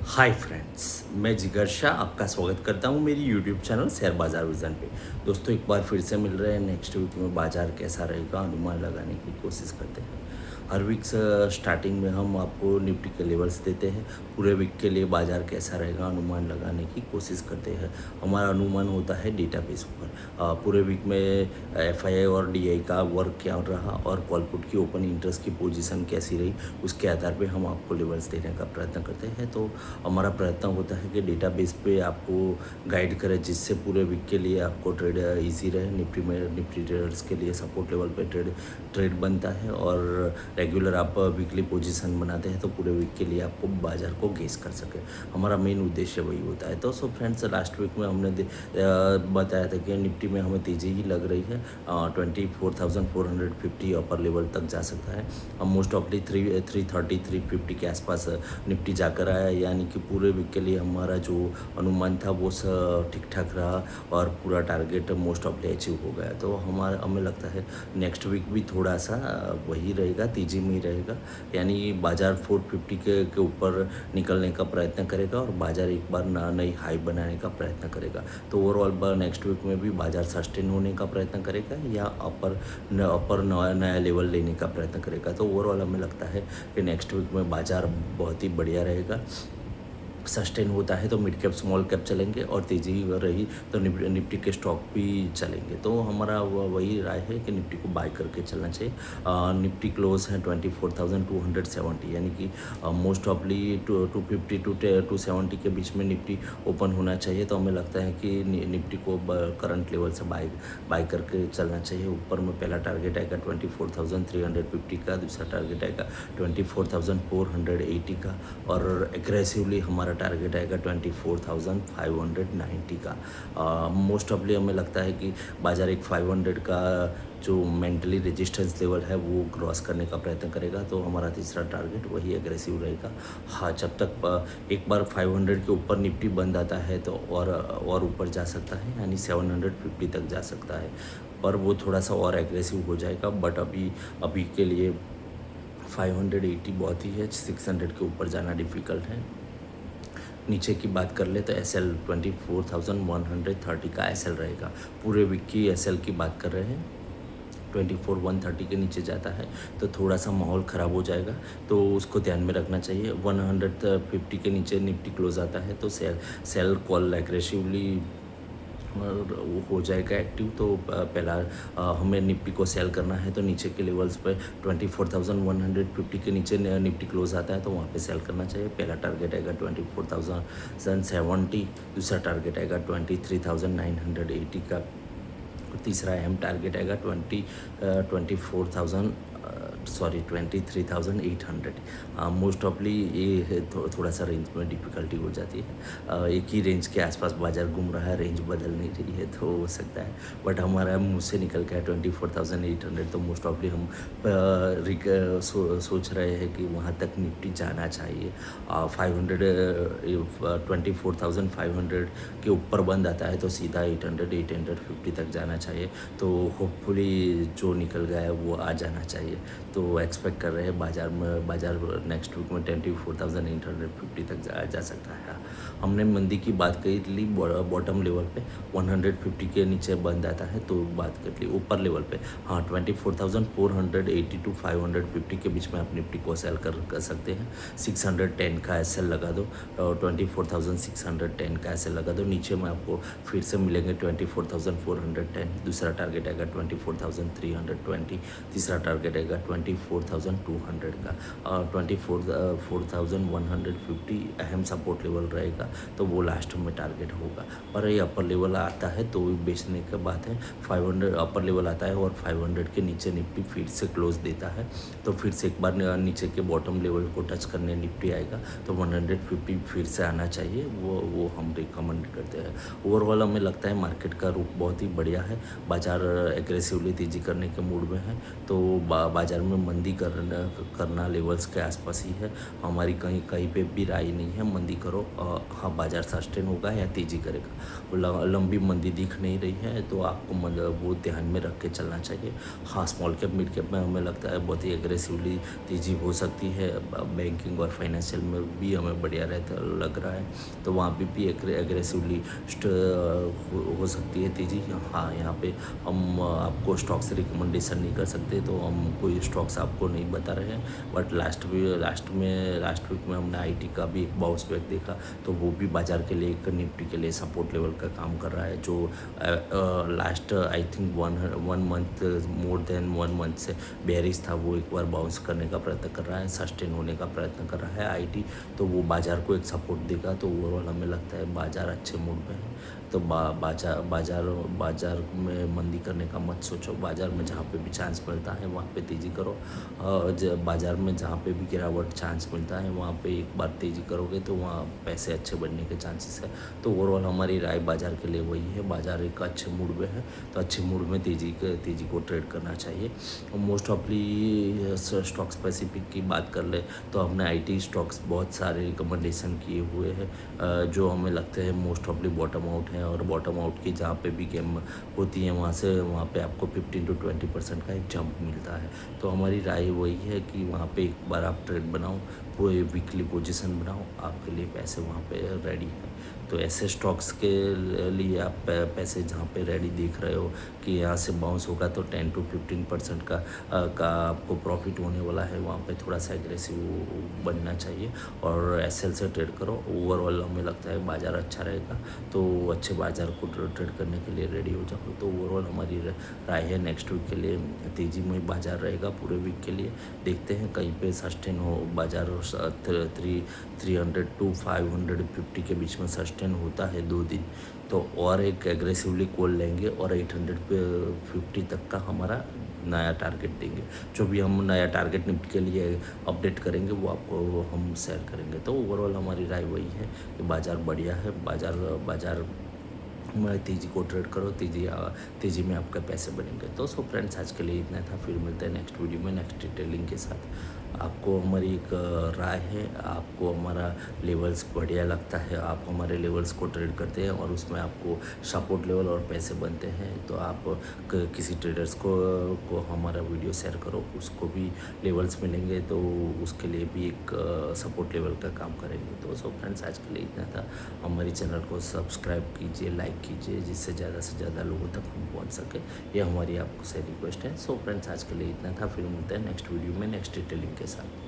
Hi friends, मैं जिगर शाह आपका स्वागत करता हूं मेरी यूट्यूब चैनल शेयर बाज़ार विज़न पे। दोस्तों एक बार फिर से मिल रहे हैं। नेक्स्ट वीक में बाज़ार कैसा रहेगा अनुमान लगाने की कोशिश करते हैं। हर वीक स्टार्टिंग में हम आपको निफ्टी के लेवल्स देते हैं। पूरे वीक के लिए बाज़ार कैसा रहेगा अनुमान लगाने की कोशिश करते हैं। हमारा अनुमान होता है डेटाबेस पर। पूरे वीक में एफआईआई और डीआई का वर्क क्या रहा और कॉल पुट की ओपन इंटरेस्ट की पोजीशन कैसी रही, उसके आधार पे हम आपको लेवल्स देने का प्रयत्न करते हैं। तो हमारा प्रयत्न होता है कि डेटाबेस पे आपको गाइड करें, जिससे पूरे वीक के लिए आपको ट्रेड इजी रहे। निफ्टी ट्रेडर्स के लिए सपोर्ट लेवल पे ट्रेड बनता है और रेगुलर आप वीकली पोजीशन बनाते हैं तो पूरे वीक के लिए आपको बाज़ार को गेस कर सके। हमारा मेन उद्देश्य वही होता है। तो सो फ्रेंड्स, लास्ट वीक में हमने बताया था कि निफ्टी में हमें तेज़ी ही लग रही है। 24,450 अपर लेवल तक जा सकता है। हम मोस्ट ऑफली 330 350 के आसपास निफ्टी जाकर आया, यानी कि पूरे वीक के लिए हमारा जो अनुमान था वो ठीक ठाक रहा और पूरा टारगेट मोस्ट ऑफली अचीव हो गया। तो हमें लगता है नेक्स्ट वीक भी थोड़ा सा वही रहेगा, तेजी में ही रहेगा। यानी बाज़ार 450 के ऊपर निकलने का प्रयत्न करेगा और बाज़ार एक बार नई हाई बनाने का प्रयत्न करेगा। तो ओवरऑल नेक्स्ट वीक में भी बाज़ार सस्टेन होने का प्रयत्न करेगा या अपर नया लेवल लेने का प्रयत्न करेगा। तो ओवरऑल हमें लगता है कि नेक्स्ट वीक में बाज़ार बहुत ही बढ़िया रहेगा। सस्टेन होता है तो मिड कैप स्मॉल कैप चलेंगे और तेज़ी रही तो निफ्टी के स्टॉक भी चलेंगे। तो हमारा वही राय है कि निफ्टी को बाय करके चलना चाहिए। निफ्टी क्लोज है 24,270, यानी कि मोस्ट ऑफली 250 टू 270 के बीच में निफ्टी ओपन होना चाहिए। तो हमें लगता है कि निफ्टी को करंट लेवल से बाय करके चलना चाहिए। ऊपर में पहला टारगेट आएगा 24,350 का, दूसरा टारगेट आएगा 24,480 का और एग्रेसिवली हमारा टारगेट आएगा 24,590 का। मोस्ट ऑफली हमें लगता है कि बाज़ार एक 500 का जो मेंटली रेजिस्टेंस लेवल है वो क्रॉस करने का प्रयत्न करेगा। तो हमारा तीसरा टारगेट वही एग्रेसिव रहेगा। हाँ, जब तक एक बार 500 के ऊपर निफ्टी बंद आता है तो और ऊपर जा सकता है, यानी 750 तक जा सकता है, पर वो थोड़ा सा और एग्रेसिव हो जाएगा। बट अभी के लिए 580 बहुत ही है, 600 के ऊपर जाना डिफ़िकल्ट है। नीचे की बात कर ले तो SL 24,130 का SL रहेगा। पूरे वीक की SL की बात कर रहे हैं। 24,130 के नीचे जाता है तो थोड़ा सा माहौल ख़राब हो जाएगा, तो उसको ध्यान में रखना चाहिए। 150 के नीचे निफ्टी क्लोज आता है तो सेल कॉल एग्रेसिवली वो हो जाएगा एक्टिव। तो पहला हमें निफ्टी को सेल करना है तो नीचे के लेवल्स पे 24,150 के नीचे निफ्टी क्लोज आता है तो वहाँ पे सेल करना चाहिए। पहला टारगेट आएगा 24,070, दूसरा टारगेट आएगा 23,980 का, तीसरा अहम टारगेट आएगा 23,800। मोस्ट ऑफली ये थोड़ा सा रेंज में डिफ़िकल्टी हो जाती है। एक ही रेंज के आसपास बाज़ार घूम रहा है, रेंज बदल नहीं रही है तो हो सकता है। बट हमारा मुँह से निकल गया 24,800, तो मोस्ट ऑफली हम सोच रहे हैं कि वहाँ तक निफ्टी जाना चाहिए। 24,500 के ऊपर बंद आता है तो सीधा 850 तक जाना चाहिए। तो होपफुली जो निकल गया है वो आ जाना चाहिए। तो एक्सपेक्ट कर रहे हैं बाज़ार नेक्स्ट वीक में 24,850 तक जा सकता है। हमने मंदी की बात कर ली बॉटम लेवल पे, 150 के नीचे बंद आता है तो बात कर ली। ऊपर लेवल पे हाँ 24,480 टू 550 के बीच में आप निफ्टी को सेल कर सकते हैं। 610 का SL लगा दो और 24,610 का SL लगा दो। नीचे में आपको फिर से मिलेंगे 24,410, दूसरा टारगेट आएगा 24,320, तीसरा टारगेट आएगा 24,200 का और 24,150 अहम सपोर्ट लेवल रहेगा। तो वो लास्ट में टारगेट होगा। पर ये अपर लेवल आता है तो बेचने की बात है। 500 अपर लेवल आता है और 500 के नीचे निफ्टी फिर से क्लोज देता है तो फिर से एक बार नीचे के बॉटम लेवल को टच करने निफ्टी आएगा तो 150 फिर से आना चाहिए। वो हम रिकमेंड करते हैं। ओवरऑल हमें लगता है मार्केट का रुख बहुत ही बढ़िया है। बाज़ार एग्रेसिवली तेज़ी करने के मूड में है तो बाज़ार में मंदी करना लेवल्स के आसपास ही है। हमारी कहीं कहीं पे भी राय नहीं है मंदी करो। हाँ, बाज़ार सस्टेन होगा या तेज़ी करेगा। लंबी मंदी दिख नहीं रही है तो आपको मतलब वो ध्यान में रख के चलना चाहिए। हाँ, स्मॉल कैप मिड कैप में हमें लगता है बहुत ही एग्रेसिवली तेज़ी हो सकती है। बैंकिंग और फाइनेंशियल में भी हमें बढ़िया रहता लग रहा है, तो वहाँ पे भी एग्रेसिवली हो सकती है तेज़ी। हाँ, यहाँ पे हम आपको स्टॉक से रिकमेंडेशन नहीं कर सकते, तो हम कोई स्टॉक्स आपको नहीं बता रहे हैं। बट लास्ट वीक में हमने आईटी का भी एक बाउंस बैक देखा, तो वो भी बाज़ार के लिए एक निफ्टी के लिए सपोर्ट लेवल का काम कर रहा है। जो last I think one month more than 1 month से बेयरिश था, वो एक बार बाउंस करने का प्रयत्न कर रहा है, सस्टेन होने का प्रयत्न कर रहा है आईटी, तो वो बाज़ार को एक सपोर्ट देगा। तो ओवरऑल हमें लगता है बाज़ार अच्छे मूड में है। तो बाज़ार में मंदी करने का मत सोचो। बाज़ार में जहाँ पे भी चांस मिलता है वहाँ पे तेज़ी करो। बाज़ार में जहाँ पे भी गिरावट चांस मिलता है वहाँ पे एक बार तेज़ी करोगे तो वहाँ पैसे अच्छे बनने के चांसेस है। तो ओवरऑल हमारी राय बाज़ार के लिए वही है, बाज़ार एक अच्छे मूड में है, तो अच्छे मूड में तेज़ी को ट्रेड करना चाहिए। मोस्ट ऑफली स्टॉक स्पेसिफिक की बात कर ले तो हमने आईटी स्टॉक्स बहुत सारे रिकमेंडेशन किए हुए हैं, जो हमें लगते हैं मोस्ट ऑफली बॉटम आउट है। और बॉटम आउट की जहाँ पे भी गेम होती है वहाँ पे आपको 15 to 20% का एक जंप मिलता है। तो हमारी राय वही है कि वहाँ पे एक बार आप ट्रेड बनाओ, पूरे वीकली पोजीशन बनाओ, आपके लिए पैसे वहाँ पे रेडी है। तो ऐसे स्टॉक्स के लिए आप पैसे जहाँ पे रेडी देख रहे हो कि यहाँ से बाउंस होगा तो 10 to 15% का आपको प्रॉफिट होने वाला है, वहाँ पे थोड़ा सा एग्रेसिव बनना चाहिए और एसएल से ट्रेड करो। ओवरऑल हमें लगता है बाज़ार अच्छा रहेगा, तो अच्छे बाज़ार को ट्रेड करने के लिए रेडी हो जाओ। तो ओवरऑल हमारी राय है नेक्स्ट वीक के लिए तेज़ी में बाज़ार रहेगा पूरे वीक के लिए। देखते हैं कहीं पे सस्टेन हो बाज़ार 300 to 550 के बीच में सस्टेन होता है 2 दिन, तो और एक एग्रेसिवली कॉल लेंगे और 850 तक का हमारा नया टारगेट देंगे। जो भी हम नया टारगेट निफ्टी के लिए अपडेट करेंगे वो आपको हम शेयर करेंगे। तो ओवरऑल हमारी राय वही है कि बाज़ार बढ़िया है, बाज़ार में तेज़ी को ट्रेड करो, तेज़ी में आपके पैसे बनेंगे। तो सो फ्रेंड्स, आज के लिए इतना था, फिर मिलते हैं नेक्स्ट वीडियो में नेक्स्ट डिटेलिंग के साथ। आपको हमारी एक राय है, आपको हमारा लेवल्स बढ़िया लगता है, आप हमारे लेवल्स को ट्रेड करते हैं और उसमें आपको सपोर्ट लेवल और पैसे बनते हैं, तो आप किसी ट्रेडर्स को हमारा वीडियो शेयर करो, उसको भी लेवल्स मिलेंगे, तो उसके लिए भी एक सपोर्ट लेवल का काम करेंगे। तो सो फ्रेंड्स, आज के लिए इतना था। हमारी चैनल को सब्सक्राइब कीजिए, लाइक कीजिए, जिससे ज़्यादा से ज़्यादा लोगों तक हम पहुँच सके, ये हमारी आपको से रिक्वेस्ट है। सो फ्रेंड्स, आज के लिए इतना था, फिर मिलते हैं नेक्स्ट वीडियो में नेक्स्ट डिटेलिंग के साथ।